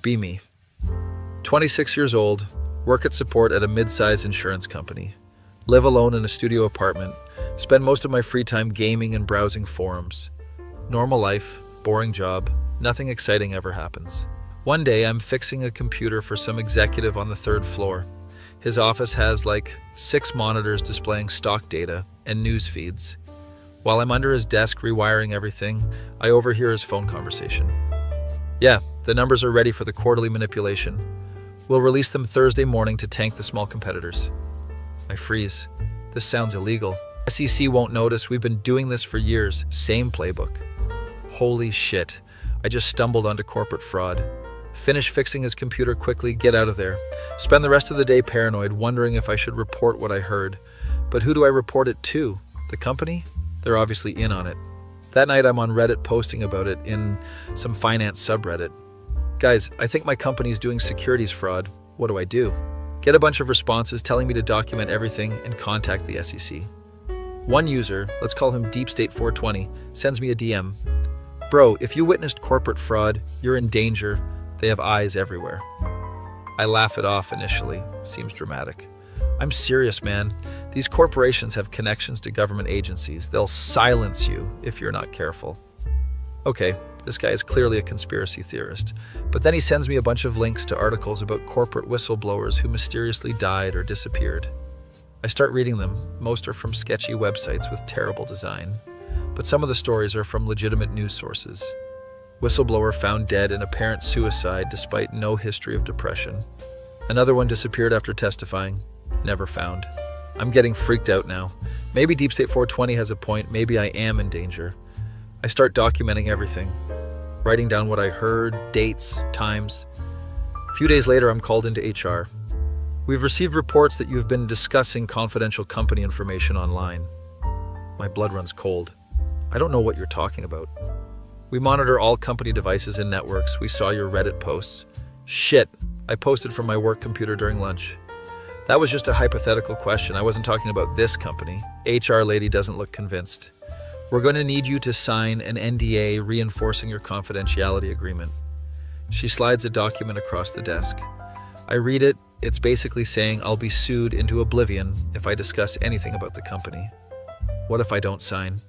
Be me. 26 years old, work at support at a mid-sized insurance company. Live alone in a studio apartment, spend most of my free time gaming and browsing forums. Normal life, boring job, nothing exciting ever happens. One day I'm fixing a computer for some executive on the third floor. His office has like 6 monitors displaying stock data and news feeds. While I'm under his desk rewiring everything, I overhear his phone conversation. Yeah, the numbers are ready for the quarterly manipulation. We'll release them Thursday morning to tank the small competitors. I freeze. This sounds illegal. SEC won't notice. We've been doing this for years. Same playbook. Holy shit. I just stumbled onto corporate fraud. Finish fixing his computer quickly, get out of there. Spend the rest of the day paranoid, wondering if I should report what I heard. But who do I report it to? The company? They're obviously in on it. That night I'm on Reddit posting about it in some finance subreddit. Guys, I think my company's doing securities fraud. What do I do? Get a bunch of responses telling me to document everything and contact the SEC. One user, let's call him Deep State 420, sends me a DM. Bro, if you witnessed corporate fraud, you're in danger. They have eyes everywhere. I laugh it off initially. Seems dramatic. I'm serious, man. These corporations have connections to government agencies. They'll silence you if you're not careful. Okay, this guy is clearly a conspiracy theorist. But then he sends me a bunch of links to articles about corporate whistleblowers who mysteriously died or disappeared. I start reading them. Most are from sketchy websites with terrible design. But some of the stories are from legitimate news sources. Whistleblower found dead in apparent suicide despite no history of depression. Another one disappeared after testifying. Never found. I'm getting freaked out now. Maybe Deep State 420 has a point. Maybe I am in danger. I start documenting everything. Writing down what I heard, dates, times. A few days later, I'm called into HR. We've received reports that you've been discussing confidential company information online. My blood runs cold. I don't know what you're talking about. We monitor all company devices and networks. We saw your Reddit posts. Shit, I posted from my work computer during lunch. That was just a hypothetical question. I wasn't talking about this company. HR lady doesn't look convinced. We're going to need you to sign an NDA reinforcing your confidentiality agreement. She slides a document across the desk. I read it. It's basically saying I'll be sued into oblivion if I discuss anything about the company. What if I don't sign?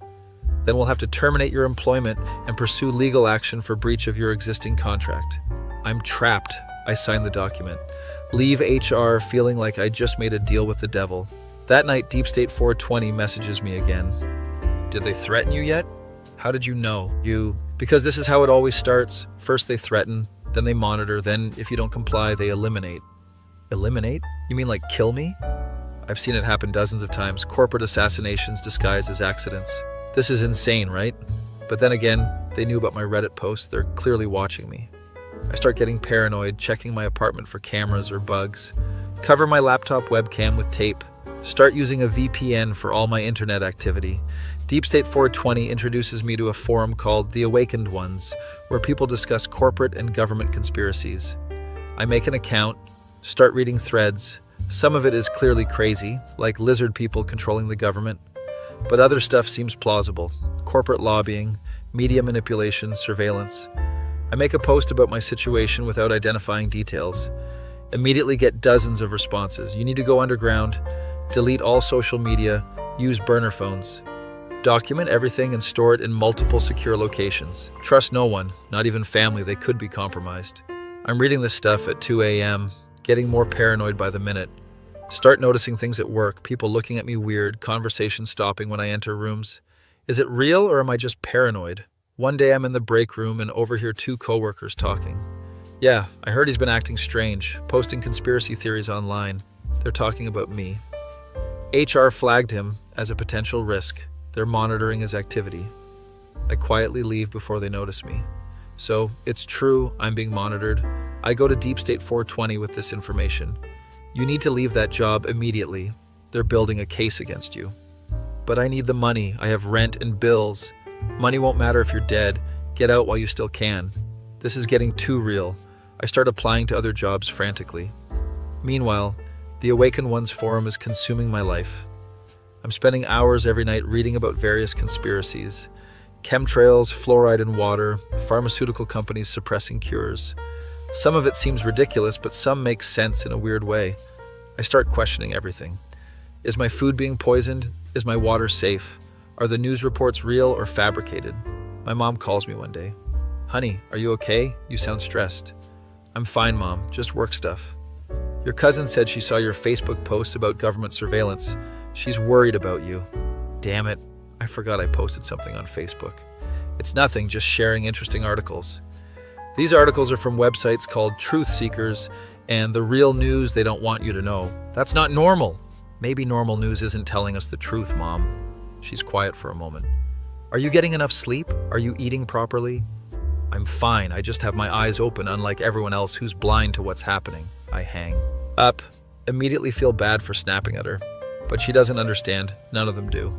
Then we'll have to terminate your employment and pursue legal action for breach of your existing contract. I'm trapped. I sign the document. Leave HR feeling like I just made a deal with the devil. That night, Deep State 420 messages me again. Did they threaten you yet? How did you know? Because this is how it always starts. First they threaten, then they monitor, then if you don't comply, they eliminate. Eliminate? You mean like kill me? I've seen it happen dozens of times. Corporate assassinations disguised as accidents. This is insane, right? But then again, they knew about my Reddit posts. They're clearly watching me. I start getting paranoid, checking my apartment for cameras or bugs. Cover my laptop webcam with tape. Start using a VPN for all my internet activity. Deep State 420 introduces me to a forum called The Awakened Ones, where people discuss corporate and government conspiracies. I make an account, start reading threads. Some of it is clearly crazy, like lizard people controlling the government. But other stuff seems plausible. Corporate lobbying, media manipulation, surveillance. I make a post about my situation without identifying details. Immediately get dozens of responses. You need to go underground, delete all social media, use burner phones. Document everything and store it in multiple secure locations. Trust no one, not even family. They could be compromised. I'm reading this stuff at 2 a.m., getting more paranoid by the minute. Start noticing things at work, people looking at me weird, conversations stopping when I enter rooms. Is it real or am I just paranoid? One day I'm in the break room and overhear 2 coworkers talking. Yeah, I heard he's been acting strange, posting conspiracy theories online. They're talking about me. HR flagged him as a potential risk. They're monitoring his activity. I quietly leave before they notice me. So, it's true, I'm being monitored. I go to Deep State 420 with this information. You need to leave that job immediately. They're building a case against you. But I need the money. I have rent and bills. Money won't matter if you're dead. Get out while you still can. This is getting too real. I start applying to other jobs frantically. Meanwhile, the Awakened Ones forum is consuming my life. I'm spending hours every night reading about various conspiracies. Chemtrails, fluoride in water, pharmaceutical companies suppressing cures. Some of it seems ridiculous, but some makes sense in a weird way. I start questioning everything. Is my food being poisoned? Is my water safe? Are the news reports real or fabricated? My mom calls me one day. Honey, are you okay? You sound stressed. I'm fine, Mom. Just work stuff. Your cousin said she saw your Facebook posts about government surveillance. She's worried about you. Damn it. I forgot I posted something on Facebook. It's nothing, just sharing interesting articles. These articles are from websites called Truth Seekers and the real news they don't want you to know. That's not normal. Maybe normal news isn't telling us the truth, Mom. She's quiet for a moment. Are you getting enough sleep? Are you eating properly? I'm fine. I just have my eyes open, unlike everyone else who's blind to what's happening. I hang up, immediately feel bad for snapping at her. But she doesn't understand. None of them do.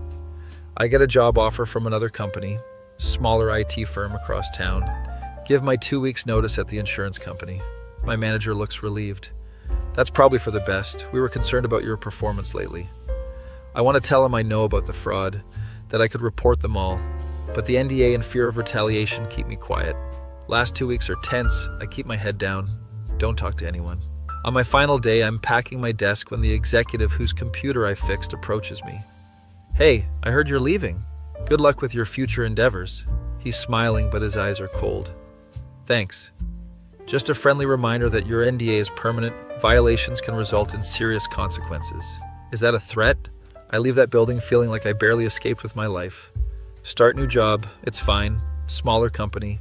I get a job offer from another company, smaller IT firm across town. Give my 2 weeks notice at the insurance company. My manager looks relieved. That's probably for the best. We were concerned about your performance lately. I want to tell him I know about the fraud, that I could report them all, but the NDA and fear of retaliation keep me quiet. Last 2 weeks are tense. I keep my head down. Don't talk to anyone. On my final day, I'm packing my desk when the executive whose computer I fixed approaches me. Hey, I heard you're leaving. Good luck with your future endeavors. He's smiling, but his eyes are cold. Thanks. Just a friendly reminder that your NDA is permanent. Violations can result in serious consequences. Is that a threat? I leave that building feeling like I barely escaped with my life. Start new job. It's fine. Smaller company.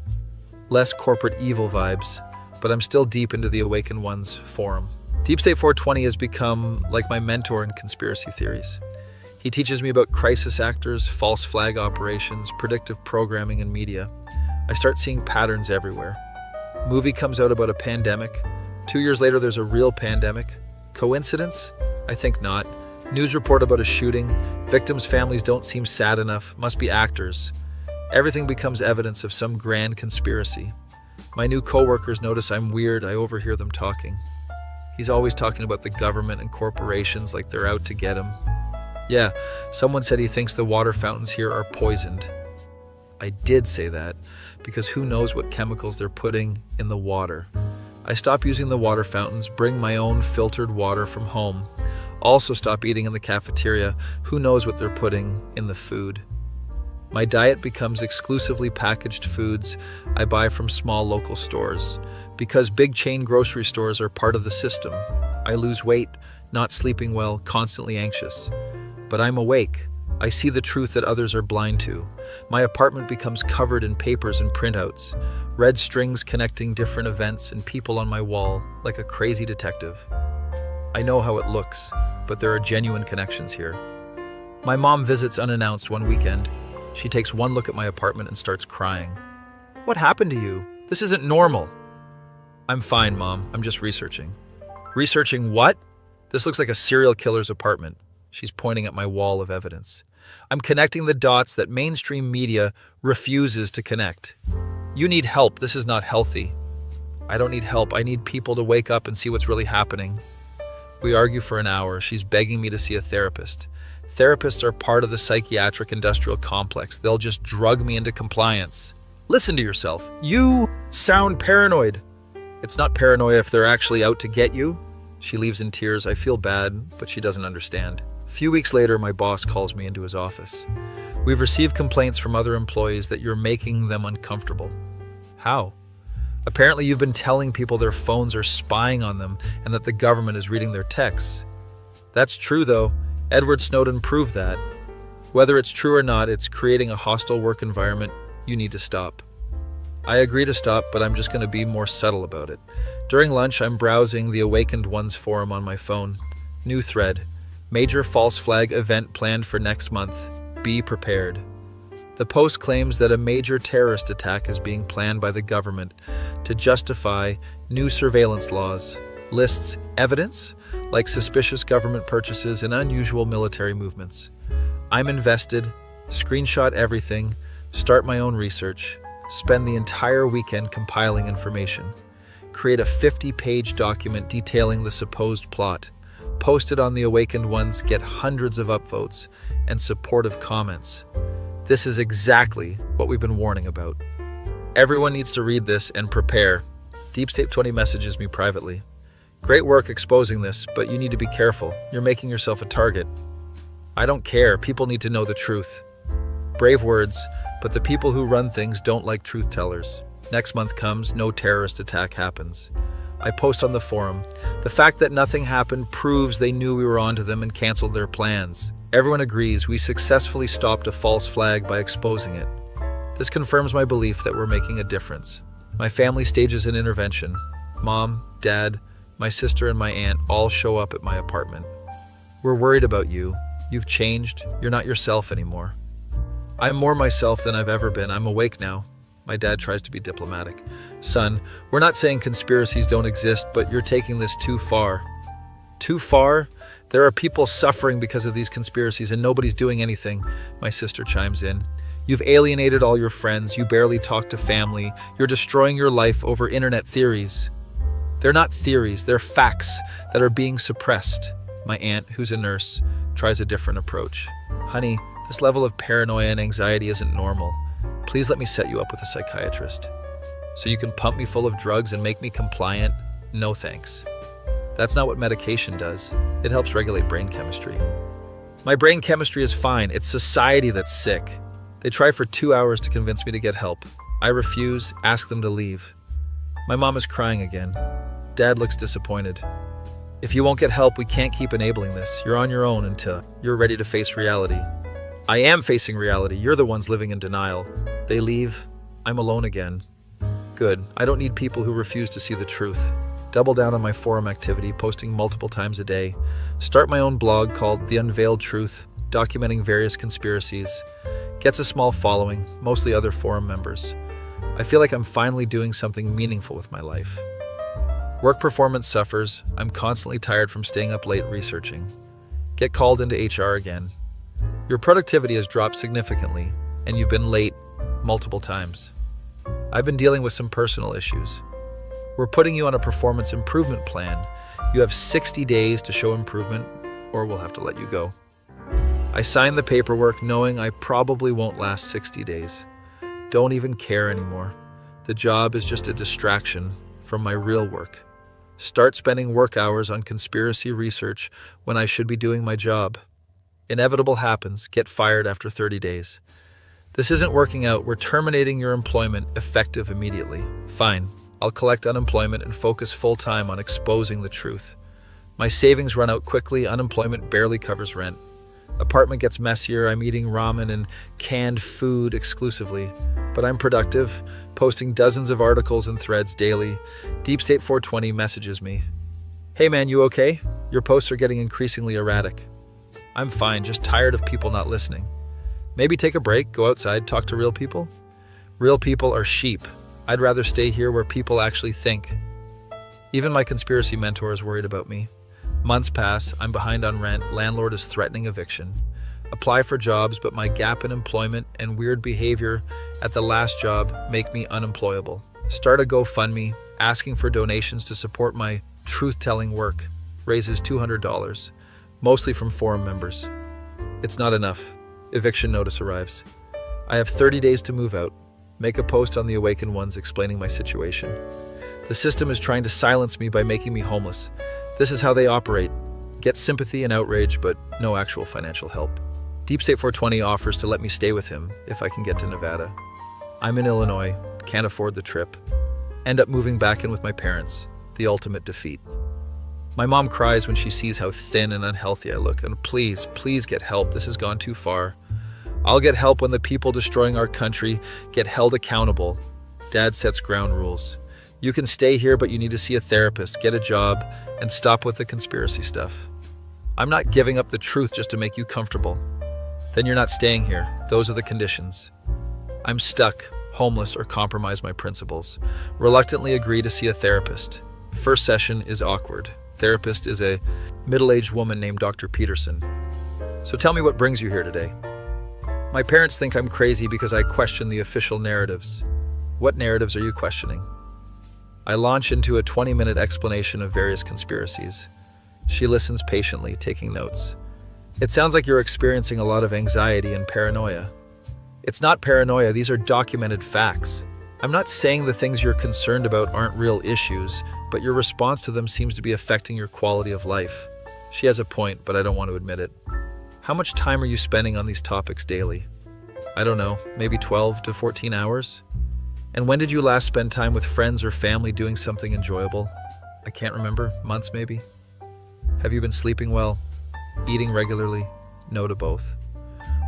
Less corporate evil vibes. But I'm still deep into the Awakened Ones forum. Deep State 420 has become like my mentor in conspiracy theories. He teaches me about crisis actors, false flag operations, predictive programming, and media. I start seeing patterns everywhere. Movie comes out about a pandemic. 2 years later, there's a real pandemic. Coincidence? I think not. News report about a shooting. Victims' families don't seem sad enough. Must be actors. Everything becomes evidence of some grand conspiracy. My new coworkers notice I'm weird. I overhear them talking. He's always talking about the government and corporations like they're out to get him. Yeah, someone said he thinks the water fountains here are poisoned. I did say that, because who knows what chemicals they're putting in the water. I stop using the water fountains, bring my own filtered water from home. Also stop eating in the cafeteria. Who knows what they're putting in the food. My diet becomes exclusively packaged foods I buy from small local stores. Because big chain grocery stores are part of the system. I lose weight, not sleeping well, constantly anxious. But I'm awake. I see the truth that others are blind to. My apartment becomes covered in papers and printouts, red strings connecting different events and people on my wall, like a crazy detective. I know how it looks, but there are genuine connections here. My mom visits unannounced one weekend. She takes one look at my apartment and starts crying. What happened to you? This isn't normal. I'm fine, Mom. I'm just researching. Researching what? This looks like a serial killer's apartment. She's pointing at my wall of evidence. I'm connecting the dots that mainstream media refuses to connect. You need help. This is not healthy. I don't need help. I need people to wake up and see what's really happening. We argue for an hour. She's begging me to see a therapist. Therapists are part of the psychiatric industrial complex. They'll just drug me into compliance. Listen to yourself. You sound paranoid. It's not paranoia if they're actually out to get you. She leaves in tears. I feel bad, but she doesn't understand. A few weeks later, my boss calls me into his office. We've received complaints from other employees that you're making them uncomfortable. How? Apparently, you've been telling people their phones are spying on them and that the government is reading their texts. That's true, though. Edward Snowden proved that. Whether it's true or not, it's creating a hostile work environment. You need to stop. I agree to stop, but I'm just going to be more subtle about it. During lunch, I'm browsing the Awakened Ones forum on my phone. New thread. Major false flag event planned for next month. Be prepared. The post claims that a major terrorist attack is being planned by the government to justify new surveillance laws. Lists evidence, like suspicious government purchases and unusual military movements. I'm invested, screenshot everything, start my own research, spend the entire weekend compiling information, create a 50-page document detailing the supposed plot, post it on the Awakened Ones, get hundreds of upvotes and supportive comments. This is exactly what we've been warning about. Everyone needs to read this and prepare. Deep State 20 messages me privately. Great work exposing this, but you need to be careful. You're making yourself a target. I don't care. People need to know the truth. Brave words, but the people who run things don't like truth tellers. Next month comes, no terrorist attack happens. I post on the forum. The fact that nothing happened proves they knew we were onto them and canceled their plans. Everyone agrees we successfully stopped a false flag by exposing it. This confirms my belief that we're making a difference. My family stages an intervention. Mom, Dad, my sister, and my aunt all show up at my apartment. We're worried about you. You've changed. You're not yourself anymore. I'm more myself than I've ever been. I'm awake now. My dad tries to be diplomatic. Son, we're not saying conspiracies don't exist, but you're taking this too far. Too far? There are people suffering because of these conspiracies and nobody's doing anything, my sister chimes in. You've alienated all your friends. You barely talk to family. You're destroying your life over internet theories. They're not theories, they're facts that are being suppressed. My aunt, who's a nurse, tries a different approach. Honey, this level of paranoia and anxiety isn't normal. Please let me set you up with a psychiatrist. So you can pump me full of drugs and make me compliant? No thanks. That's not what medication does. It helps regulate brain chemistry. My brain chemistry is fine. It's society that's sick. They try for 2 hours to convince me to get help. I refuse, ask them to leave. My mom is crying again. Dad looks disappointed. If you won't get help, we can't keep enabling this. You're on your own until you're ready to face reality. I am facing reality. You're the ones living in denial. They leave. I'm alone again. Good. I don't need people who refuse to see the truth. Double down on my forum activity, posting multiple times a day. Start my own blog called The Unveiled Truth, documenting various conspiracies. Gets a small following, mostly other forum members. I feel like I'm finally doing something meaningful with my life. Work performance suffers. I'm constantly tired from staying up late researching. Get called into HR again. Your productivity has dropped significantly, and you've been late multiple times. I've been dealing with some personal issues. We're putting you on a performance improvement plan. You have 60 days to show improvement, or we'll have to let you go. I signed the paperwork knowing I probably won't last 60 days. Don't even care anymore. The job is just a distraction from my real work. Start spending work hours on conspiracy research when I should be doing my job. Inevitable happens. Get fired after 30 days. This isn't working out. We're terminating your employment effective immediately. Fine. I'll collect unemployment and focus full-time on exposing the truth. My savings run out quickly. Unemployment barely covers rent. Apartment gets messier. I'm eating ramen and canned food exclusively. But I'm productive, posting dozens of articles and threads daily. Deep State 420 messages me. Hey man, you okay? Your posts are getting increasingly erratic. I'm fine, just tired of people not listening. Maybe take a break, go outside, talk to real people? Real people are sheep. I'd rather stay here where people actually think. Even my conspiracy mentor is worried about me. Months pass, I'm behind on rent, landlord is threatening eviction. Apply for jobs, but my gap in employment and weird behavior at the last job make me unemployable. Start a GoFundMe, asking for donations to support my truth-telling work. Raises $200, mostly from forum members. It's not enough. Eviction notice arrives. I have 30 days to move out. Make a post on the Awakened Ones explaining my situation. The system is trying to silence me by making me homeless. This is how they operate. Get sympathy and outrage, but no actual financial help. Deep State 420 offers to let me stay with him if I can get to Nevada. I'm in Illinois, can't afford the trip. End up moving back in with my parents, the ultimate defeat. My mom cries when she sees how thin and unhealthy I look, and please get help. This has gone too far. I'll get help when the people destroying our country get held accountable. Dad sets ground rules. You can stay here, but you need to see a therapist, get a job, and stop with the conspiracy stuff. I'm not giving up the truth just to make you comfortable. Then you're not staying here. Those are the conditions. I'm stuck, homeless, or compromise my principles. Reluctantly agree to see a therapist. First session is awkward. Therapist is a middle-aged woman named Dr. Peterson. So tell me what brings you here today. My parents think I'm crazy because I question the official narratives. What narratives are you questioning? I launch into a 20-minute explanation of various conspiracies. She listens patiently, taking notes. It sounds like you're experiencing a lot of anxiety and paranoia. It's not paranoia, these are documented facts. I'm not saying the things you're concerned about aren't real issues, but your response to them seems to be affecting your quality of life. She has a point, but I don't want to admit it. How much time are you spending on these topics daily? I don't know, maybe 12 to 14 hours? And when did you last spend time with friends or family doing something enjoyable? I can't remember, months maybe? Have you been sleeping well? Eating regularly? No to both.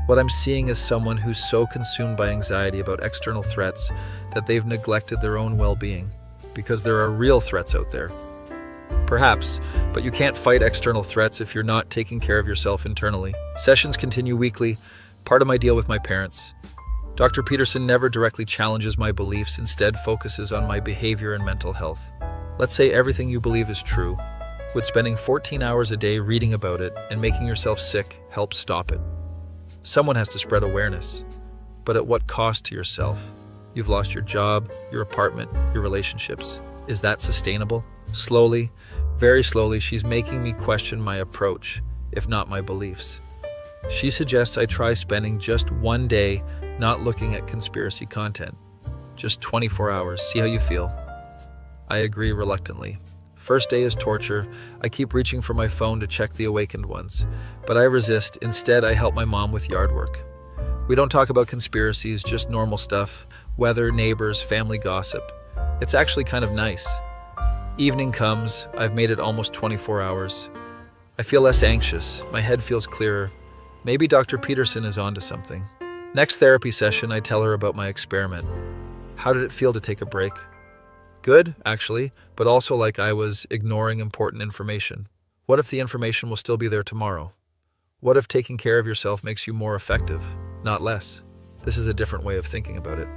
What I'm seeing is someone who's so consumed by anxiety about external threats that they've neglected their own well-being, because there are real threats out there. Perhaps, but you can't fight external threats if you're not taking care of yourself internally. Sessions continue weekly, part of my deal with my parents. Dr. Peterson never directly challenges my beliefs, instead focuses on my behavior and mental health. Let's say everything you believe is true. Would spending 14 hours a day reading about it and making yourself sick help stop it? Someone has to spread awareness. But at what cost to yourself? You've lost your job, your apartment, your relationships. Is that sustainable? Slowly, very slowly, she's making me question my approach, if not my beliefs. She suggests I try spending just one day not looking at conspiracy content. Just 24 hours, see how you feel. I agree reluctantly. First day is torture. I keep reaching for my phone to check the awakened ones, but I resist. Instead, I help my mom with yard work. We don't talk about conspiracies, just normal stuff, weather, neighbors, family gossip. It's actually kind of nice. Evening comes. I've made it almost 24 hours. I feel less anxious. My head feels clearer. Maybe Dr. Peterson is onto something. Next therapy session, I tell her about my experiment. How did it feel to take a break? Good, actually, but also like I was ignoring important information. What if the information will still be there tomorrow? What if taking care of yourself makes you more effective, not less? This is a different way of thinking about it.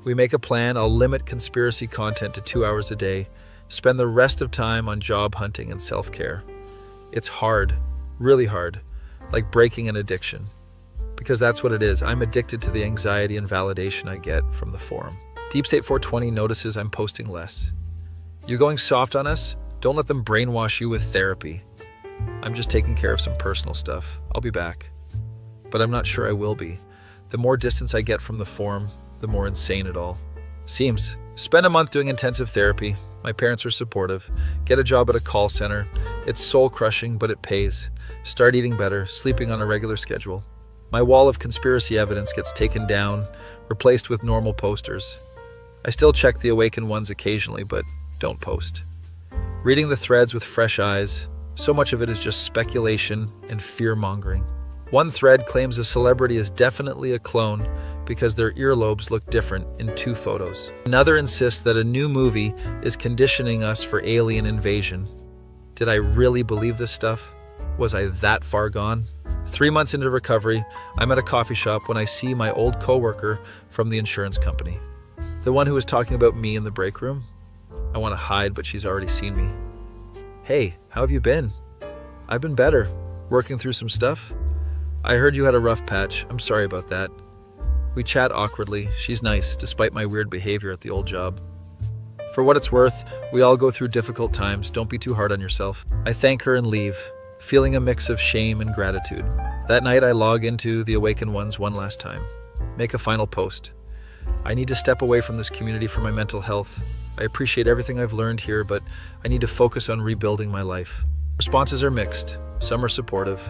We make a plan. I'll limit conspiracy content to 2 hours a day, spend the rest of time on job hunting and self-care. It's hard, really hard, like breaking an addiction. Because that's what it is. I'm addicted to the anxiety and validation I get from the forum. Deep State 420 notices I'm posting less. You going soft on us? Don't let them brainwash you with therapy. I'm just taking care of some personal stuff. I'll be back. But I'm not sure I will be. The more distance I get from the forum, the more insane it all seems. Spend a month doing intensive therapy. My parents are supportive. Get a job at a call center. It's soul-crushing, but it pays. Start eating better, sleeping on a regular schedule. My wall of conspiracy evidence gets taken down, replaced with normal posters. I still check the awakened ones occasionally, but don't post. Reading the threads with fresh eyes, so much of it is just speculation and fear-mongering. One thread claims a celebrity is definitely a clone because their earlobes look different in 2 photos. Another insists that a new movie is conditioning us for alien invasion. Did I really believe this stuff? Was I that far gone? 3 months into recovery, I'm at a coffee shop when I see my old coworker from the insurance company. The one who was talking about me in the break room. I want to hide, but she's already seen me. Hey, how have you been? I've been better. Working through some stuff? I heard you had a rough patch. I'm sorry about that. We chat awkwardly. She's nice, despite my weird behavior at the old job. For what it's worth, we all go through difficult times. Don't be too hard on yourself. I thank her and leave, feeling a mix of shame and gratitude. That night, I log into the Awakened Ones one last time. Make a final post. I need to step away from this community for my mental health. I appreciate everything I've learned here, but I need to focus on rebuilding my life. Responses are mixed. Some are supportive.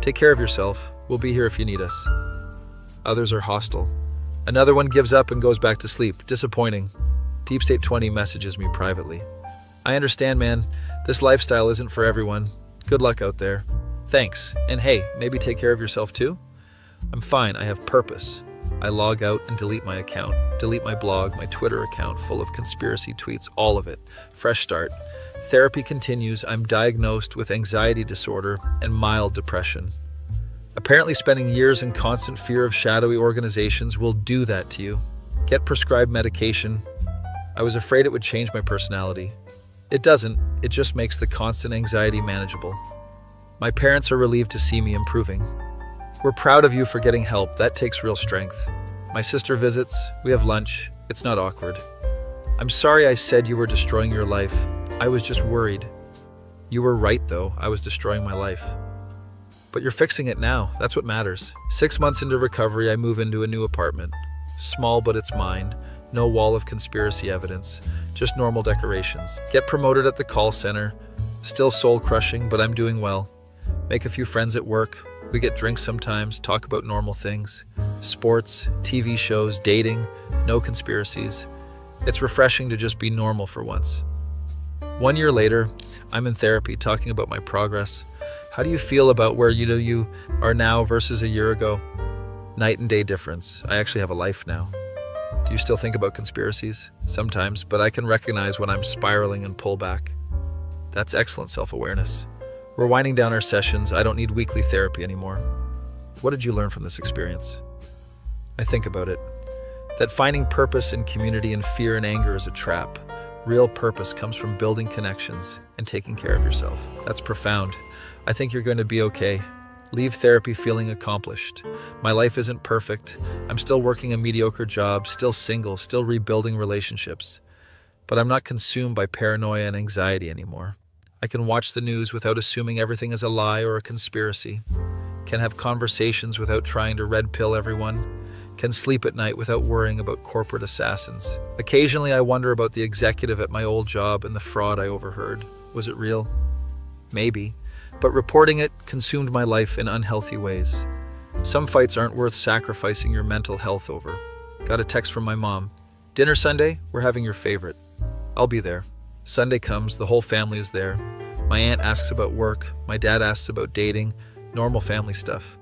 Take care of yourself. We'll be here if you need us. Others are hostile. Another one gives up and goes back to sleep. Disappointing. Deep State 20 messages me privately. I understand, man. This lifestyle isn't for everyone. Good luck out there. Thanks. And hey, maybe take care of yourself too? I'm fine. I have purpose. I log out and delete my account. Delete my blog, my Twitter account full of conspiracy tweets, all of it. Fresh start. Therapy continues. I'm diagnosed with anxiety disorder and mild depression. Apparently spending years in constant fear of shadowy organizations will do that to you. Get prescribed medication. I was afraid it would change my personality. It doesn't. It just makes the constant anxiety manageable. My parents are relieved to see me improving. We're proud of you for getting help. That takes real strength. My sister visits. We have lunch. It's not awkward. I'm sorry I said you were destroying your life. I was just worried. You were right, though. I was destroying my life. But you're fixing it now. That's what matters. 6 months into recovery, I move into a new apartment. Small, but it's mine. No wall of conspiracy evidence, just normal decorations. Get promoted at the call center. Still soul-crushing, but I'm doing well. Make a few friends at work. We get drinks sometimes, talk about normal things. Sports, TV shows, dating, no conspiracies. It's refreshing to just be normal for once. 1 year later, I'm in therapy talking about my progress. How do you feel about where you are now versus a year ago? Night and day difference. I actually have a life now. Do you still think about conspiracies? Sometimes, but I can recognize when I'm spiraling and pull back. That's excellent self-awareness. We're winding down our sessions. I don't need weekly therapy anymore. What did you learn from this experience? I think about it. That finding purpose in community and fear and anger is a trap. Real purpose comes from building connections and taking care of yourself. That's profound. I think you're going to be okay. Leave therapy feeling accomplished. My life isn't perfect. I'm still working a mediocre job, still single, still rebuilding relationships. But I'm not consumed by paranoia and anxiety anymore. I can watch the news without assuming everything is a lie or a conspiracy. Can have conversations without trying to red pill everyone. Can sleep at night without worrying about corporate assassins. Occasionally I wonder about the executive at my old job and the fraud I overheard. Was it real? Maybe. But reporting it consumed my life in unhealthy ways. Some fights aren't worth sacrificing your mental health over. Got a text from my mom. Dinner Sunday? We're having your favorite. I'll be there. Sunday comes, the whole family is there. My aunt asks about work. My dad asks about dating. Normal family stuff.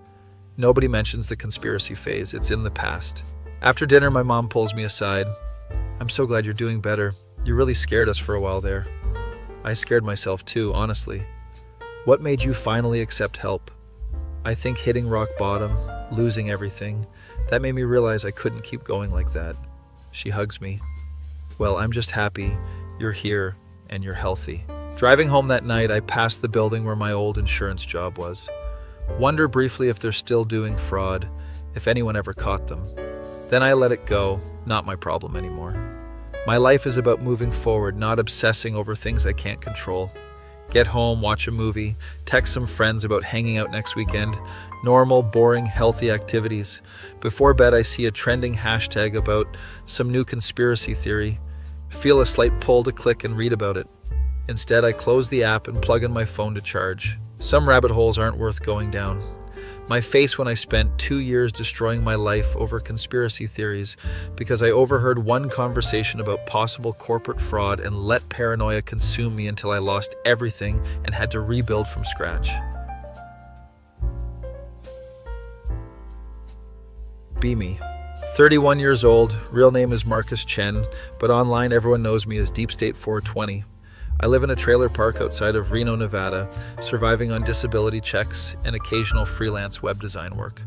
Nobody mentions the conspiracy phase. It's in the past. After dinner, my mom pulls me aside. I'm so glad you're doing better. You really scared us for a while there. I scared myself too, honestly. What made you finally accept help? I think hitting rock bottom, losing everything, that made me realize I couldn't keep going like that. She hugs me. Well, I'm just happy you're here and you're healthy. Driving home that night, I passed the building where my old insurance job was. Wonder briefly if they're still doing fraud, if anyone ever caught them. Then I let it go, not my problem anymore. My life is about moving forward, not obsessing over things I can't control. Get home, watch a movie, text some friends about hanging out next weekend. Normal, boring, healthy activities. Before bed, I see a trending hashtag about some new conspiracy theory. Feel a slight pull to click and read about it. Instead, I close the app and plug in my phone to charge. Some rabbit holes aren't worth going down. My face when I spent 2 years destroying my life over conspiracy theories because I overheard one conversation about possible corporate fraud and let paranoia consume me until I lost everything and had to rebuild from scratch. Be me. 31 years old, real name is Marcus Chen, but online everyone knows me as Deep State 420. I live in a trailer park outside of Reno, Nevada, surviving on disability checks and occasional freelance web design work.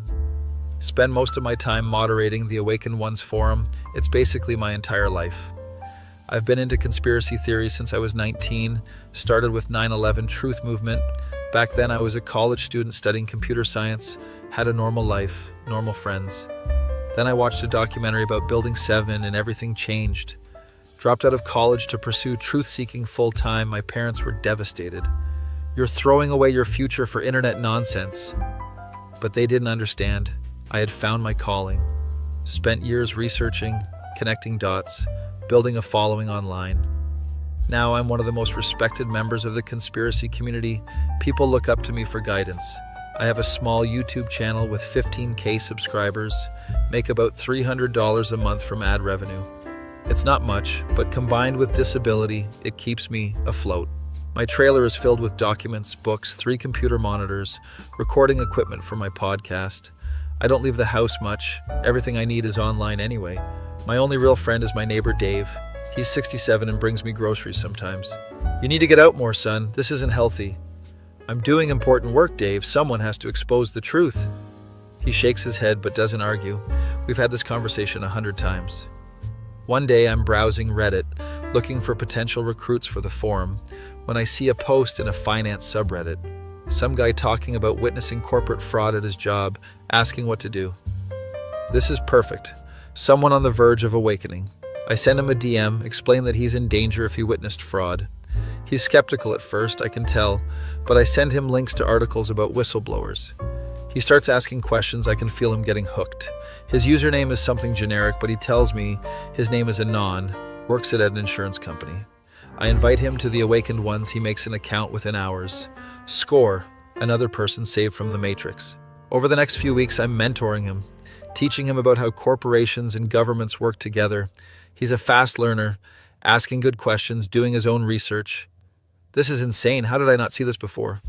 Spend most of my time moderating the Awakened Ones forum. It's basically my entire life. I've been into conspiracy theories since I was 19, started with 9/11 Truth Movement. Back then I was a college student studying computer science, had a normal life, normal friends. Then I watched a documentary about Building 7 and everything changed. Dropped out of college to pursue truth-seeking full-time. My parents were devastated. You're throwing away your future for internet nonsense. But they didn't understand. I had found my calling. Spent years researching, connecting dots, building a following online. Now I'm one of the most respected members of the conspiracy community. People look up to me for guidance. I have a small YouTube channel with 15K subscribers, make about $300 a month from ad revenue. It's not much, but combined with disability, it keeps me afloat. My trailer is filled with documents, books, 3 computer monitors, recording equipment for my podcast. I don't leave the house much. Everything I need is online anyway. My only real friend is my neighbor Dave. He's 67 and brings me groceries sometimes. You need to get out more, son. This isn't healthy. I'm doing important work, Dave. Someone has to expose the truth. He shakes his head but doesn't argue. We've had this conversation 100 times. One day I'm browsing Reddit, looking for potential recruits for the forum, when I see a post in a finance subreddit. Some guy talking about witnessing corporate fraud at his job, asking what to do. This is perfect. Someone on the verge of awakening. I send him a DM, explain that he's in danger if he witnessed fraud. He's skeptical at first, I can tell, but I send him links to articles about whistleblowers. He starts asking questions. I can feel him getting hooked. His username is something generic, but he tells me his name is Anon, works at an insurance company. I invite him to the Awakened Ones. He makes an account within hours. Score, another person saved from the Matrix. Over the next few weeks, I'm mentoring him, teaching him about how corporations and governments work together. He's a fast learner, asking good questions, doing his own research. This is insane. How did I not see this before?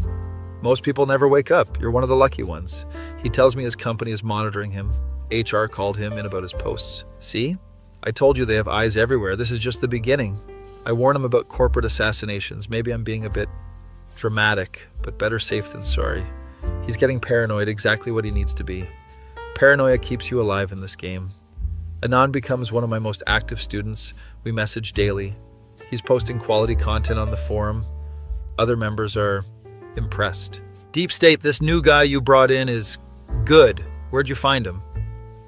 Most people never wake up. You're one of the lucky ones. He tells me his company is monitoring him. HR called him in about his posts. See? I told you they have eyes everywhere. This is just the beginning. I warn him about corporate assassinations. Maybe I'm being a bit dramatic, but better safe than sorry. He's getting paranoid, exactly what he needs to be. Paranoia keeps you alive in this game. Anon becomes one of my most active students. We message daily. He's posting quality content on the forum. Other members are impressed. Deep State, this new guy you brought in is good. Where'd you find him?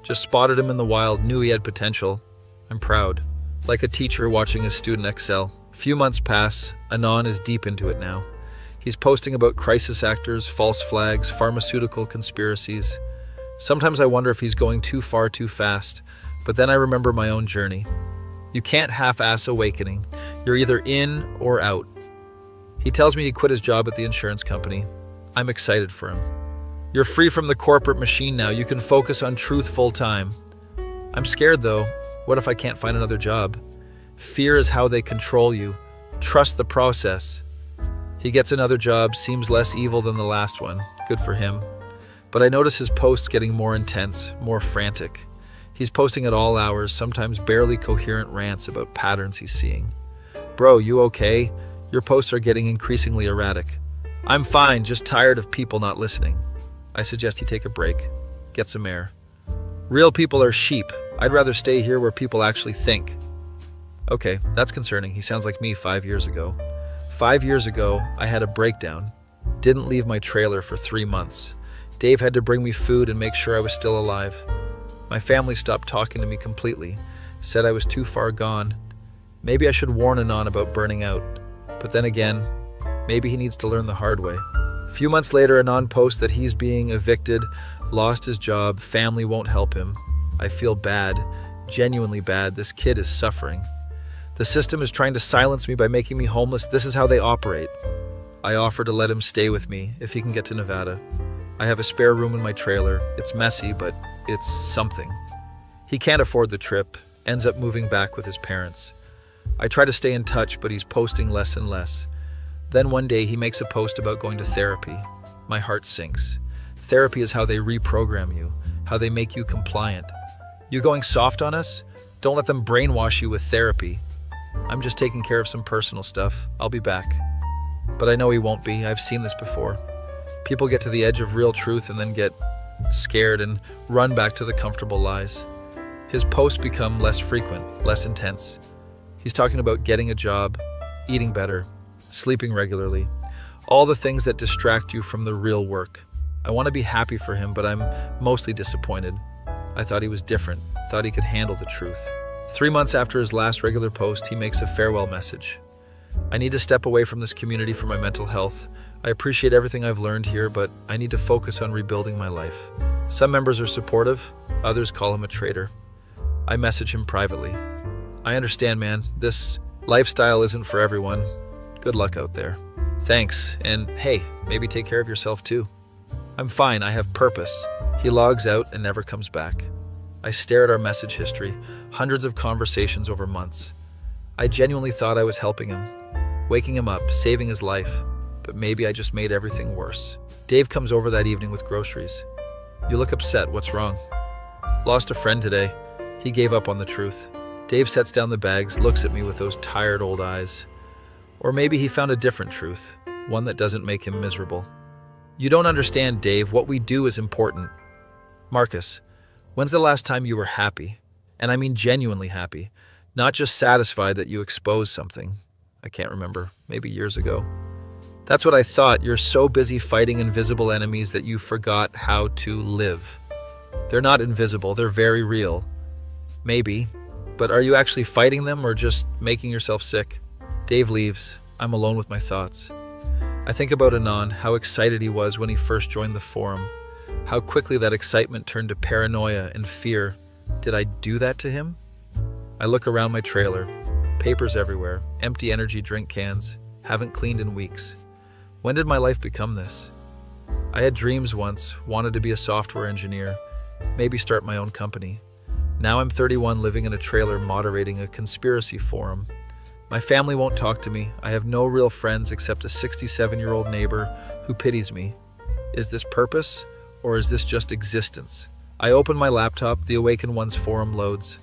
Just spotted him in the wild, knew he had potential. I'm proud. Like a teacher watching a student excel. Few months pass. Anon is deep into it now. He's posting about crisis actors, false flags, pharmaceutical conspiracies. Sometimes I wonder if he's going too far too fast, but then I remember my own journey. You can't half-ass awakening. You're either in or out. He tells me he quit his job at the insurance company. I'm excited for him. You're free from the corporate machine now. You can focus on truth full time. I'm scared though. What if I can't find another job? Fear is how they control you. Trust the process. He gets another job, seems less evil than the last one. Good for him. But I notice his posts getting more intense, more frantic. He's posting at all hours, sometimes barely coherent rants about patterns he's seeing. Bro, you okay? Your posts are getting increasingly erratic. I'm fine, just tired of people not listening. I suggest he take a break, get some air. Real people are sheep. I'd rather stay here where people actually think. Okay, that's concerning. He sounds like me 5 years ago. 5 years ago, I had a breakdown. Didn't leave my trailer for 3 months. Dave had to bring me food and make sure I was still alive. My family stopped talking to me completely, said I was too far gone. Maybe I should warn Anon about burning out. But then again, maybe he needs to learn the hard way. A few months later, Anon posts that he's being evicted, lost his job, family won't help him. I feel bad, genuinely bad. This kid is suffering. The system is trying to silence me by making me homeless. This is how they operate. I offer to let him stay with me if he can get to Nevada. I have a spare room in my trailer. It's messy, but it's something. He can't afford the trip, ends up moving back with his parents. I try to stay in touch, but he's posting less and less. Then one day he makes a post about going to therapy. My heart sinks. Therapy is how they reprogram you, how they make you compliant. You going soft on us? Don't let them brainwash you with therapy. I'm just taking care of some personal stuff. I'll be back. But I know he won't be. I've seen this before. People get to the edge of real truth and then get scared and run back to the comfortable lies. His posts become less frequent, less intense. He's talking about getting a job, eating better, sleeping regularly, all the things that distract you from the real work. I want to be happy for him, but I'm mostly disappointed. I thought he was different, thought he could handle the truth. 3 months after his last regular post, he makes a farewell message. I need to step away from this community for my mental health. I appreciate everything I've learned here, but I need to focus on rebuilding my life. Some members are supportive, others call him a traitor. I message him privately. I understand, man. This lifestyle isn't for everyone. Good luck out there. Thanks, and hey, maybe take care of yourself too. I'm fine, I have purpose. He logs out and never comes back. I stare at our message history, hundreds of conversations over months. I genuinely thought I was helping him, waking him up, saving his life, but maybe I just made everything worse. Dave comes over that evening with groceries. You look upset, what's wrong? Lost a friend today. He gave up on the truth. Dave sets down the bags, looks at me with those tired old eyes. Or maybe he found a different truth, one that doesn't make him miserable. You don't understand, Dave. What we do is important. Marcus, when's the last time you were happy? And I mean genuinely happy, not just satisfied that you exposed something. I can't remember, maybe years ago. That's what I thought. You're so busy fighting invisible enemies that you forgot how to live. They're not invisible, they're very real. Maybe, but are you actually fighting them or just making yourself sick? Dave leaves. I'm alone with my thoughts. I think about Anon, how excited he was when he first joined the forum, How quickly that excitement turned to paranoia and fear. Did I do that to him? I look around my trailer. Papers everywhere, empty energy drink cans, haven't cleaned in weeks. When did my life become this? I had dreams once, wanted to be a software engineer, maybe start my own company. Now I'm 31 living in a trailer moderating a conspiracy forum. My family won't talk to me. I have no real friends except a 67-year-old neighbor who pities me. Is this purpose, or is this just existence? I open my laptop, the Awaken Ones forum loads.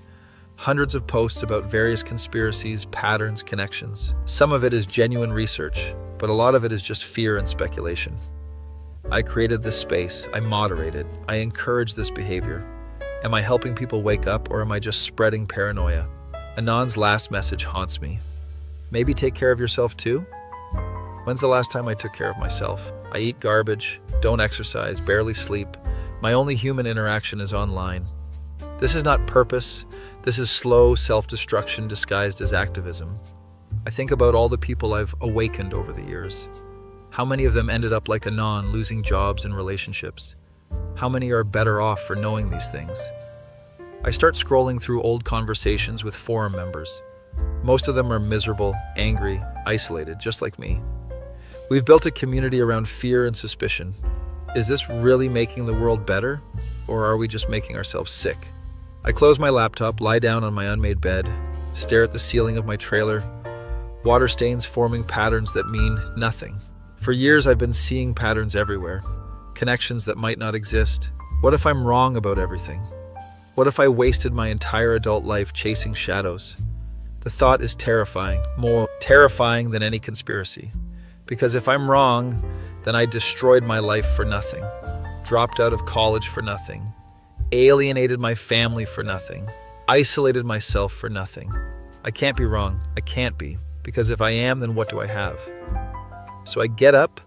Hundreds of posts about various conspiracies, patterns, connections. Some of it is genuine research, but a lot of it is just fear and speculation. I created this space, I moderate it, I encourage this behavior. Am I helping people wake up, or am I just spreading paranoia? Anon's last message haunts me. Maybe take care of yourself too? When's the last time I took care of myself? I eat garbage, don't exercise, barely sleep. My only human interaction is online. This is not purpose. This is slow self-destruction disguised as activism. I think about all the people I've awakened over the years. How many of them ended up like Anon, losing jobs and relationships? How many are better off for knowing these things? I start scrolling through old conversations with forum members. Most of them are miserable, angry, isolated, just like me. We've built a community around fear and suspicion. Is this really making the world better, or are we just making ourselves sick? I close my laptop, lie down on my unmade bed, stare at the ceiling of my trailer, water stains forming patterns that mean nothing. For years I've been seeing patterns everywhere, connections that might not exist. What if I'm wrong about everything? What if I wasted my entire adult life chasing shadows? The thought is terrifying, more terrifying than any conspiracy. Because if I'm wrong, then I destroyed my life for nothing, dropped out of college for nothing, alienated my family for nothing, isolated myself for nothing. I can't be wrong. I can't be. Because if I am, then what do I have? So I get up,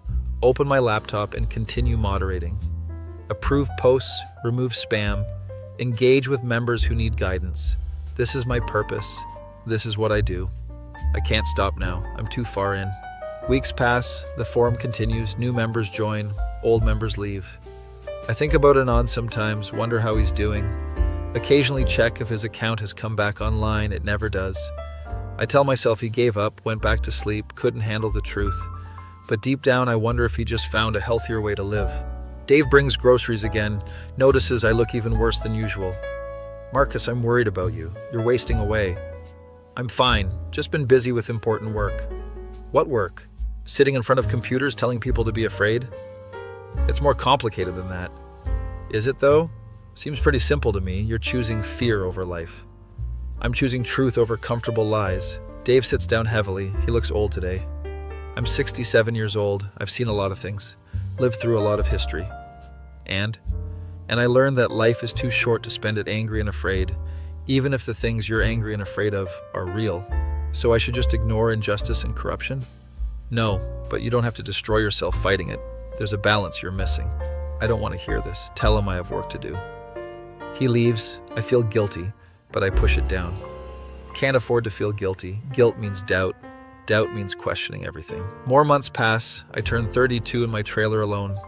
open my laptop, and continue moderating. Approve posts, remove spam, engage with members who need guidance. This is my purpose. This is what I do. I can't stop now. I'm too far in. Weeks pass, the forum continues, new members join, old members leave. I think about Anon sometimes, wonder how he's doing. Occasionally check if his account has come back online, it never does. I tell myself he gave up, went back to sleep, couldn't handle the truth. But deep down I wonder if he just found a healthier way to live. Dave brings groceries again, notices I look even worse than usual. Marcus, I'm worried about you. You're wasting away. I'm fine, just been busy with important work. What work? Sitting in front of computers telling people to be afraid? It's more complicated than that. Is it though? Seems pretty simple to me. You're choosing fear over life. I'm choosing truth over comfortable lies. Dave sits down heavily. He looks old today. I'm 67 years old. I've seen a lot of things, lived through a lot of history. And I learned that life is too short to spend it angry and afraid, even if the things you're angry and afraid of are real. So I should just ignore injustice and corruption? No, but you don't have to destroy yourself fighting it. There's a balance you're missing. I don't want to hear this. Tell him I have work to do. He leaves. I feel guilty, but I push it down. Can't afford to feel guilty. Guilt means doubt. Doubt means questioning everything. More months pass. I turn 32 in my trailer alone.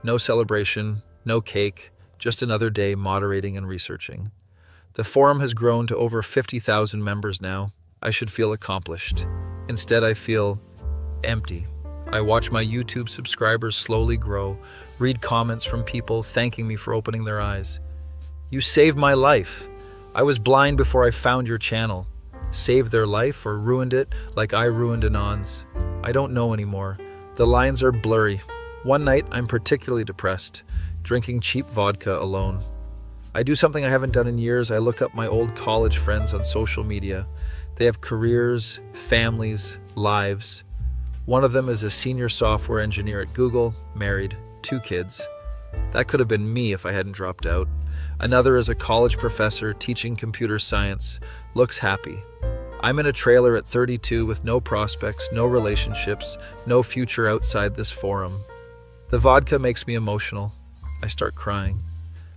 No celebration, no cake, just another day moderating and researching. The forum has grown to over 50,000 members now. I should feel accomplished. Instead, I feel empty. I watch my YouTube subscribers slowly grow, read comments from people thanking me for opening their eyes. You saved my life. I was blind before I found your channel. Saved their life or ruined it like I ruined Anon's. I don't know anymore. The lines are blurry. One night, I'm particularly depressed, drinking cheap vodka alone. I do something I haven't done in years. I look up my old college friends on social media. They have careers, families, lives. One of them is a senior software engineer at Google, married, 2 kids. That could have been me if I hadn't dropped out. Another is a college professor teaching computer science, looks happy. I'm in a trailer at 32 with no prospects, no relationships, no future outside this forum. The vodka makes me emotional. I start crying.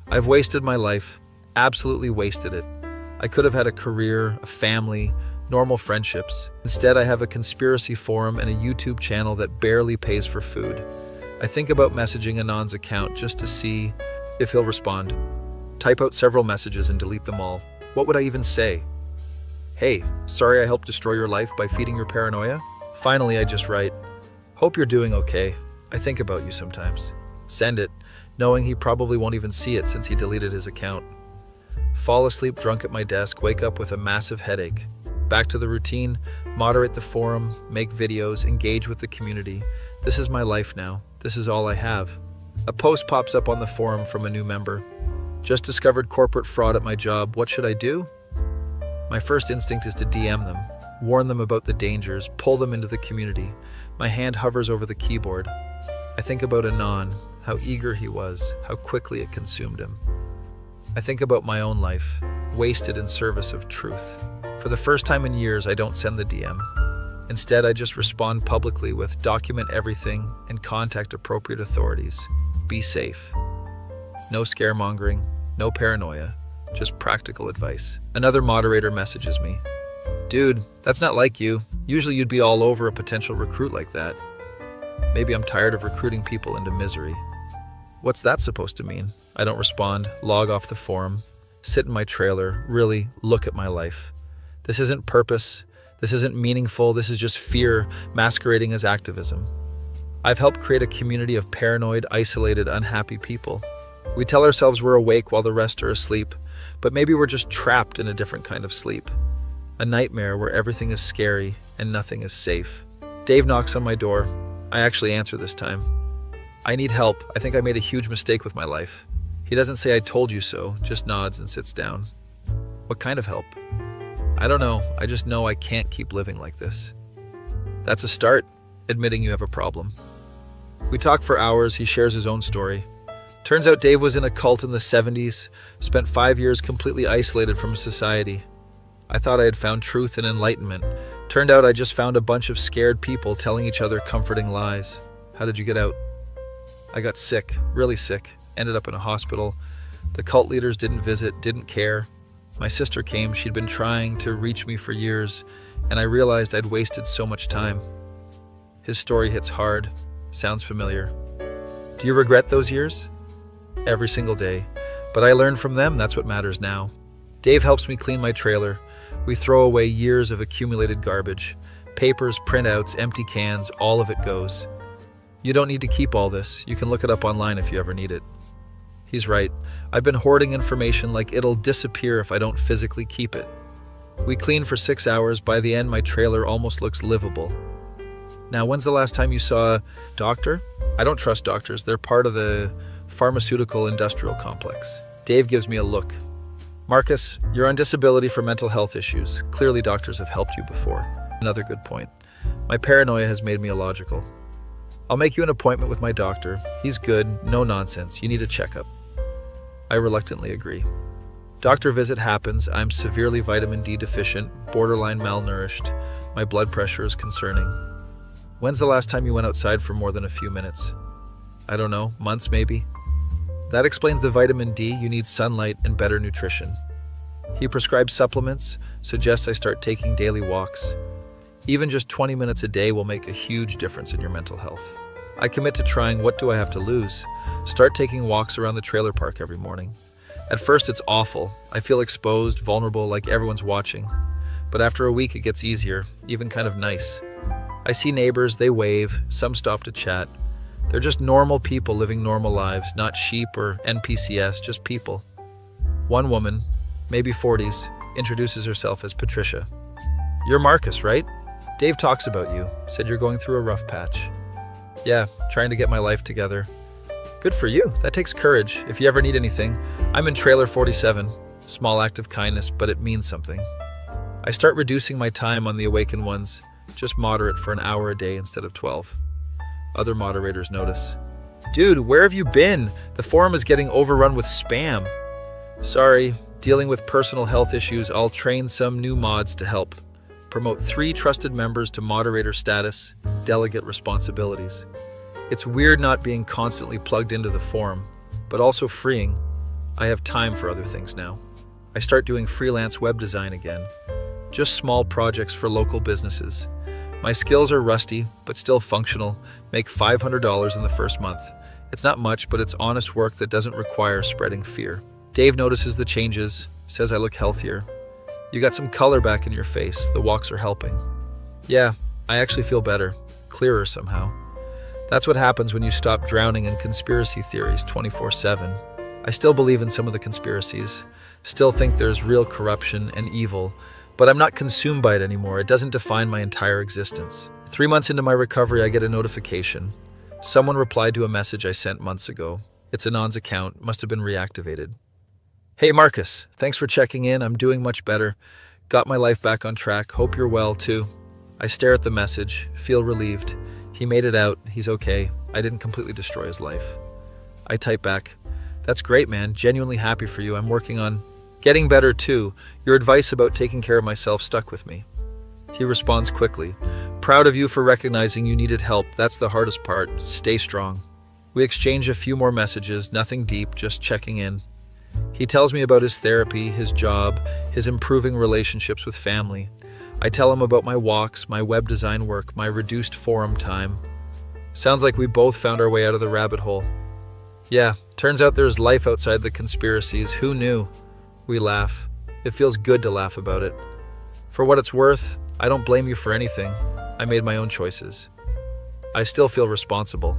I've wasted my life, absolutely wasted it. I could have had a career, a family, normal friendships. Instead, I have a conspiracy forum and a YouTube channel that barely pays for food. I think about messaging Anon's account just to see If he'll respond, type out several messages and delete them all. What would I even say? Hey, sorry I helped destroy your life by feeding your paranoia? Finally, I just write, hope you're doing okay. I think about you sometimes. Send it, knowing he probably won't even see it since he deleted his account. Fall asleep drunk at my desk, wake up with a massive headache. Back to the routine, moderate the forum, make videos, engage with the community. This is my life now. This is all I have. A post pops up on the forum from a new member. Just discovered corporate fraud at my job. What should I do? My first instinct is to DM them, warn them about the dangers, pull them into the community. My hand hovers over the keyboard. I think about Anon, how eager he was, how quickly it consumed him. I think about my own life, wasted in service of truth. For the first time in years, I don't send the DM. Instead, I just respond publicly with document everything and contact appropriate authorities. Be safe. No scaremongering, no paranoia, just practical advice. Another moderator messages me. Dude, that's not like you. Usually you'd be all over a potential recruit like that. Maybe I'm tired of recruiting people into misery. What's that supposed to mean? I don't respond, log off the forum, sit in my trailer, really look at my life. This isn't purpose, this isn't meaningful, this is just fear masquerading as activism. I've helped create a community of paranoid, isolated, unhappy people. We tell ourselves we're awake while the rest are asleep, but maybe we're just trapped in a different kind of sleep. A nightmare where everything is scary and nothing is safe. Dave knocks on my door. I actually answer this time. I need help. I think I made a huge mistake with my life. He doesn't say I told you so, just nods and sits down. What kind of help? I don't know. I just know I can't keep living like this. That's a start, admitting you have a problem. We talk for hours. He shares his own story. Turns out Dave was in a cult in the 70s, spent 5 years completely isolated from society. I thought I had found truth and enlightenment. Turned out I just found a bunch of scared people telling each other comforting lies. How did you get out? I got sick, really sick, ended up in a hospital. The cult leaders didn't visit, didn't care. My sister came, she'd been trying to reach me for years, and I realized I'd wasted so much time. His story hits hard, sounds familiar. Do you regret those years? Every single day. But I learned from them, that's what matters now. Dave helps me clean my trailer. We throw away years of accumulated garbage. Papers, printouts, empty cans, all of it goes. You don't need to keep all this. You can look it up online if you ever need it. He's right. I've been hoarding information like it'll disappear if I don't physically keep it. We clean for 6 hours. By the end, my trailer almost looks livable. Now, when's the last time you saw a doctor? I don't trust doctors. They're part of the pharmaceutical industrial complex. Dave gives me a look. Marcus, you're on disability for mental health issues. Clearly doctors have helped you before. Another good point. My paranoia has made me illogical. I'll make you an appointment with my doctor. He's good, no nonsense. You need a checkup. I reluctantly agree. Doctor visit happens. I'm severely vitamin D deficient, borderline malnourished. My blood pressure is concerning. When's the last time you went outside for more than a few minutes? I don't know, months maybe. That explains the vitamin D. You need sunlight and better nutrition. He prescribes supplements, suggests I start taking daily walks. Even just 20 minutes a day will make a huge difference in your mental health. I commit to trying. What do I have to lose? Start taking walks around the trailer park every morning. At first it's awful. I feel exposed, vulnerable, like everyone's watching. But after a week it gets easier, even kind of nice. I see neighbors, they wave, some stop to chat. They're just normal people living normal lives, not sheep or NPCs, just people. One woman, maybe 40s, introduces herself as Patricia. You're Marcus, right? Dave talks about you, said you're going through a rough patch. Yeah, trying to get my life together. Good for you, that takes courage. If you ever need anything, I'm in trailer 47. Small act of kindness, but it means something. I start reducing my time on the awakened ones, just moderate for an hour a day instead of 12. Other moderators notice. Dude, where have you been? The forum is getting overrun with spam. Sorry, dealing with personal health issues. I'll train some new mods to help. Promote 3 trusted members to moderator status, delegate responsibilities. It's weird not being constantly plugged into the forum, but also freeing. I have time for other things now. I start doing freelance web design again. Just small projects for local businesses. My skills are rusty, but still functional. Make $500 in the first month. It's not much, but it's honest work that doesn't require spreading fear. Dave notices the changes, says I look healthier. You got some color back in your face. The walks are helping. Yeah, I actually feel better, clearer somehow. That's what happens when you stop drowning in conspiracy theories 24/7. I still believe in some of the conspiracies, still think there's real corruption and evil, but I'm not consumed by it anymore. It doesn't define my entire existence. 3 months into my recovery, I get a notification. Someone replied to a message I sent months ago. It's Anon's account, must have been reactivated. Hey Marcus, thanks for checking in. I'm doing much better. Got my life back on track. Hope you're well too. I stare at the message, feel relieved. He made it out. He's okay. I didn't completely destroy his life. I type back, that's great, man. Genuinely happy for you. I'm working on getting better too. Your advice about taking care of myself stuck with me. He responds quickly. Proud of you for recognizing you needed help. That's the hardest part. Stay strong. We exchange a few more messages, nothing deep, just checking in. He tells me about his therapy, his job, his improving relationships with family. I tell him about my walks, my web design work, my reduced forum time. Sounds like we both found our way out of the rabbit hole. Yeah, turns out there's life outside the conspiracies. Who knew? We laugh. It feels good to laugh about it. For what it's worth, I don't blame you for anything. I made my own choices. I still feel responsible.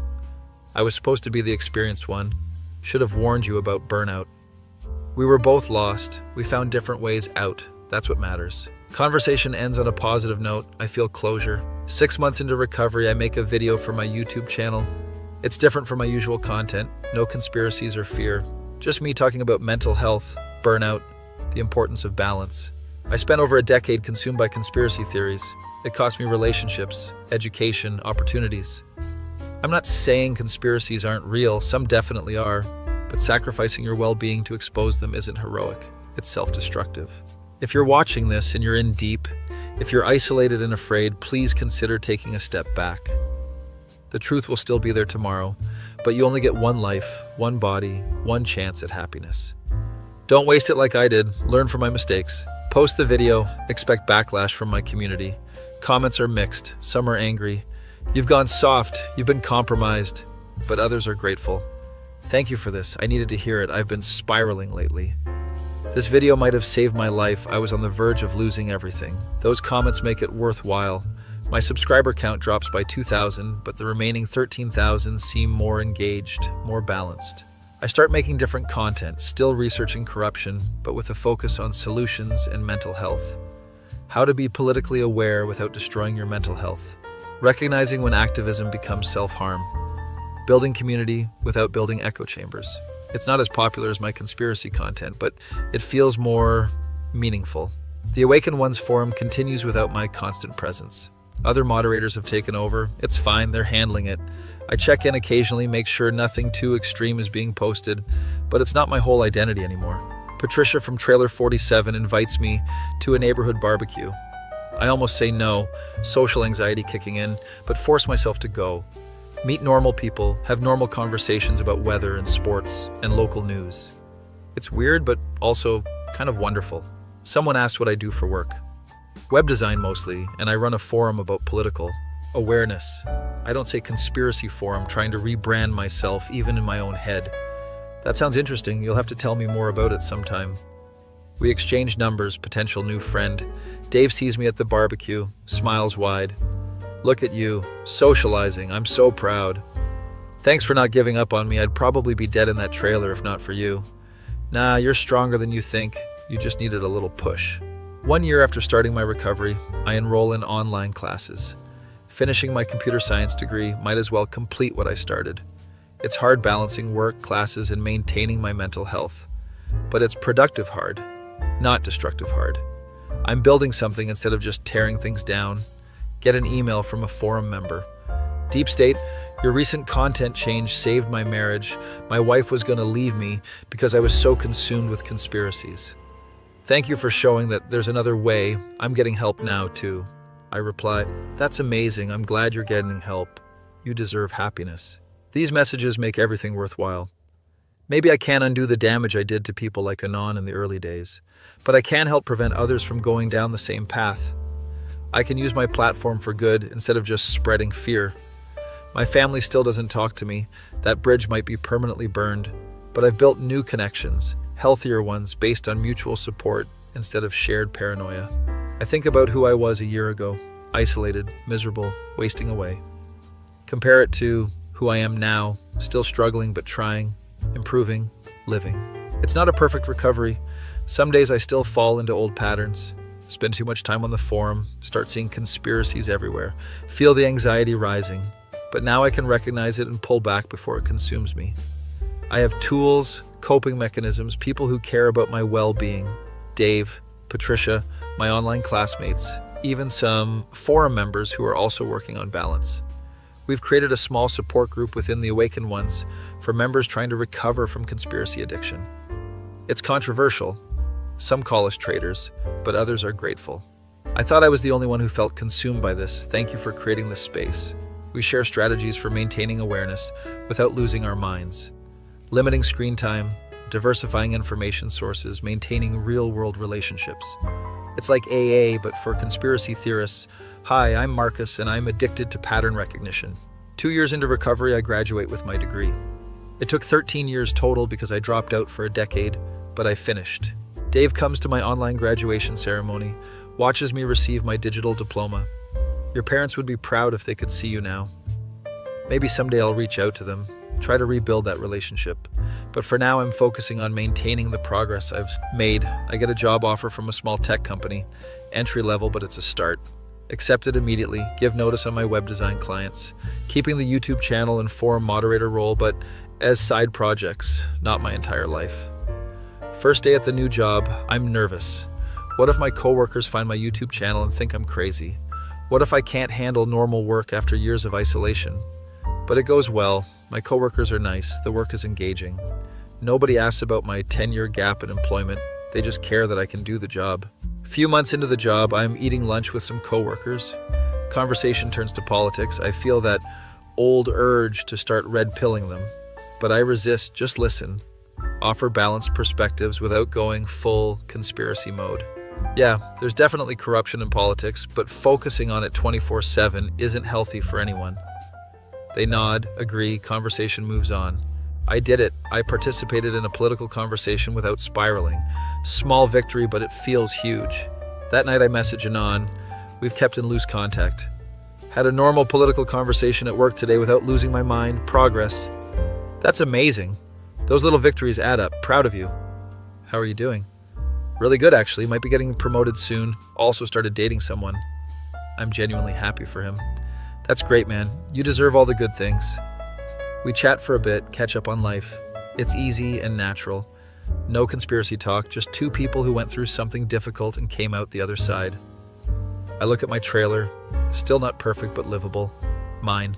I was supposed to be the experienced one. Should have warned you about burnout. We were both lost. We found different ways out. That's what matters. Conversation ends on a positive note. I feel closure. 6 months into recovery, I make a video for my YouTube channel. It's different from my usual content. No conspiracies or fear. Just me talking about mental health, burnout, the importance of balance. I spent over a decade consumed by conspiracy theories. It cost me relationships, education, opportunities. I'm not saying conspiracies aren't real. Some definitely are. But sacrificing your well-being to expose them isn't heroic. It's self-destructive. If you're watching this and you're in deep, if you're isolated and afraid, please consider taking a step back. The truth will still be there tomorrow, but you only get one life, one body, one chance at happiness. Don't waste it like I did. Learn from my mistakes. Post the video. Expect backlash from my community. Comments are mixed. Some are angry. You've gone soft. You've been compromised. But others are grateful. Thank you for this. I needed to hear it. I've been spiraling lately. This video might have saved my life. I was on the verge of losing everything. Those comments make it worthwhile. My subscriber count drops by 2,000, but the remaining 13,000 seem more engaged, more balanced. I start making different content, still researching corruption, but with a focus on solutions and mental health. How to be politically aware without destroying your mental health. Recognizing when activism becomes self-harm. Building community without building echo chambers. It's not as popular as my conspiracy content, but it feels more meaningful. The Awakened Ones forum continues without my constant presence. Other moderators have taken over. It's fine, they're handling it. I check in occasionally, make sure nothing too extreme is being posted, but it's not my whole identity anymore. Patricia from Trailer 47 invites me to a neighborhood barbecue. I almost say no, social anxiety kicking in, but force myself to go. Meet normal people, have normal conversations about weather and sports and local news. It's weird, but also kind of wonderful. Someone asked what I do for work. Web design mostly, and I run a forum about political awareness. I don't say conspiracy forum, trying to rebrand myself even in my own head. That sounds interesting. You'll have to tell me more about it sometime. We exchange numbers, potential new friend. Dave sees me at the barbecue, smiles wide. Look at you, socializing. I'm so proud. Thanks for not giving up on me. I'd probably be dead in that trailer if not for you. Nah, you're stronger than you think. You just needed a little push. 1 year after starting my recovery, I enroll in online classes. Finishing my computer science degree might as well complete what I started. It's hard balancing work, classes, and maintaining my mental health. But it's productive hard, not destructive hard. I'm building something instead of just tearing things down. Get an email from a forum member. Deep State, your recent content change saved my marriage. My wife was going to leave me because I was so consumed with conspiracies. Thank you for showing that there's another way. I'm getting help now, too. I reply, that's amazing. I'm glad you're getting help. You deserve happiness. These messages make everything worthwhile. Maybe I can't undo the damage I did to people like Anon in the early days, but I can help prevent others from going down the same path. I can use my platform for good instead of just spreading fear. My family still doesn't talk to me. That bridge might be permanently burned. But I've built new connections, healthier ones based on mutual support instead of shared paranoia. I think about who I was a year ago, isolated, miserable, wasting away. Compare it to who I am now, still struggling but trying, improving, living. It's not a perfect recovery. Some days I still fall into old patterns, spend too much time on the forum, start seeing conspiracies everywhere, feel the anxiety rising. But now I can recognize it and pull back before it consumes me. I have tools, coping mechanisms, people who care about my well-being. Dave, Patricia, my online classmates, even some forum members who are also working on balance. We've created a small support group within the Awakened Ones for members trying to recover from conspiracy addiction. It's controversial. Some call us traitors, but others are grateful. I thought I was the only one who felt consumed by this. Thank you for creating this space. We share strategies for maintaining awareness without losing our minds. Limiting screen time, diversifying information sources, maintaining real-world relationships. It's like AA, but for conspiracy theorists. Hi, I'm Marcus, and I'm addicted to pattern recognition. 2 years into recovery, I graduate with my degree. It took 13 years total because I dropped out for a decade, but I finished. Dave comes to my online graduation ceremony, watches me receive my digital diploma. Your parents would be proud if they could see you now. Maybe someday I'll reach out to them, try to rebuild that relationship. But for now, I'm focusing on maintaining the progress I've made. I get a job offer from a small tech company, entry level, but it's a start. Accept it immediately, give notice on my web design clients, keeping the YouTube channel and forum moderator role, but as side projects, not my entire life. First day at the new job, I'm nervous. What if my coworkers find my YouTube channel and think I'm crazy? What if I can't handle normal work after years of isolation? But it goes well. My coworkers are nice. The work is engaging. Nobody asks about my 10-year gap in employment. They just care that I can do the job. A few months into the job, I'm eating lunch with some coworkers. Conversation turns to politics. I feel that old urge to start red-pilling them. But I resist. Just listen. Offer balanced perspectives without going full conspiracy mode. Yeah, there's definitely corruption in politics, but focusing on it 24/7 isn't healthy for anyone. They nod, agree, conversation moves on. I did it. I participated in a political conversation without spiraling. Small victory, but it feels huge. That night I messaged Anon. We've kept in loose contact. Had a normal political conversation at work today without losing my mind. Progress. That's amazing. Those little victories add up. Proud of you. How are you doing? Really good, actually. Might be getting promoted soon. Also started dating someone. I'm genuinely happy for him. That's great, man. You deserve all the good things. We chat for a bit, catch up on life. It's easy and natural. No conspiracy talk, just two people who went through something difficult and came out the other side. I look at my trailer, still not perfect but livable. Mine.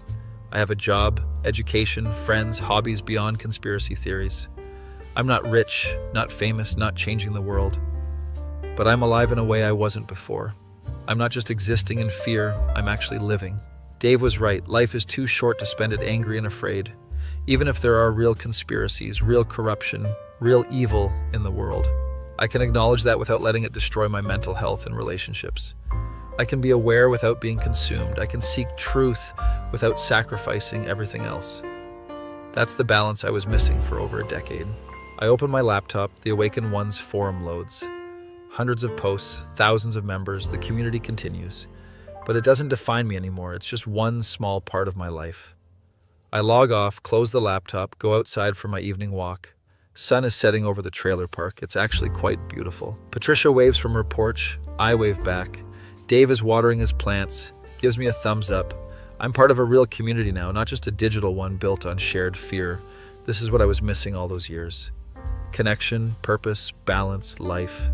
I have a job, education, friends, hobbies beyond conspiracy theories. I'm not rich, not famous, not changing the world. But I'm alive in a way I wasn't before. I'm not just existing in fear, I'm actually living. Dave was right. Life is too short to spend it angry and afraid. Even if there are real conspiracies, real corruption, real evil in the world, I can acknowledge that without letting it destroy my mental health and relationships. I can be aware without being consumed. I can seek truth without sacrificing everything else. That's the balance I was missing for over a decade. I open my laptop, the Awakened Ones forum loads. Hundreds of posts, thousands of members, the community continues. But it doesn't define me anymore. It's just one small part of my life. I log off, close the laptop, go outside for my evening walk. Sun is setting over the trailer park. It's actually quite beautiful. Patricia waves from her porch. I wave back. Dave is watering his plants, gives me a thumbs up. I'm part of a real community now, not just a digital one built on shared fear. This is what I was missing all those years. Connection, purpose, balance, life.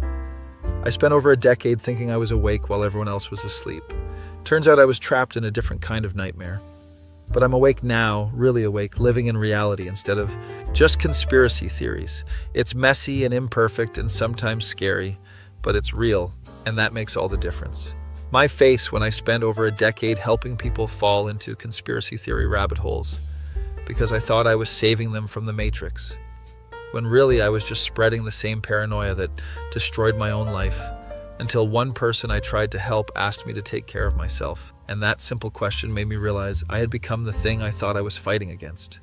I spent over a decade thinking I was awake while everyone else was asleep. Turns out I was trapped in a different kind of nightmare. But I'm awake now, really awake, living in reality instead of just conspiracy theories. It's messy and imperfect and sometimes scary, but it's real, and that makes all the difference. My face when I spent over a decade helping people fall into conspiracy theory rabbit holes, because I thought I was saving them from the Matrix, when really I was just spreading the same paranoia that destroyed my own life, until one person I tried to help asked me to take care of myself. And that simple question made me realize I had become the thing I thought I was fighting against.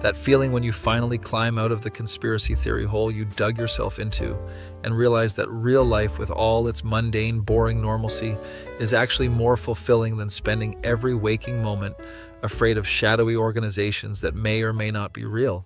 That feeling when you finally climb out of the conspiracy theory hole you dug yourself into and realize that real life with all its mundane, boring normalcy is actually more fulfilling than spending every waking moment afraid of shadowy organizations that may or may not be real.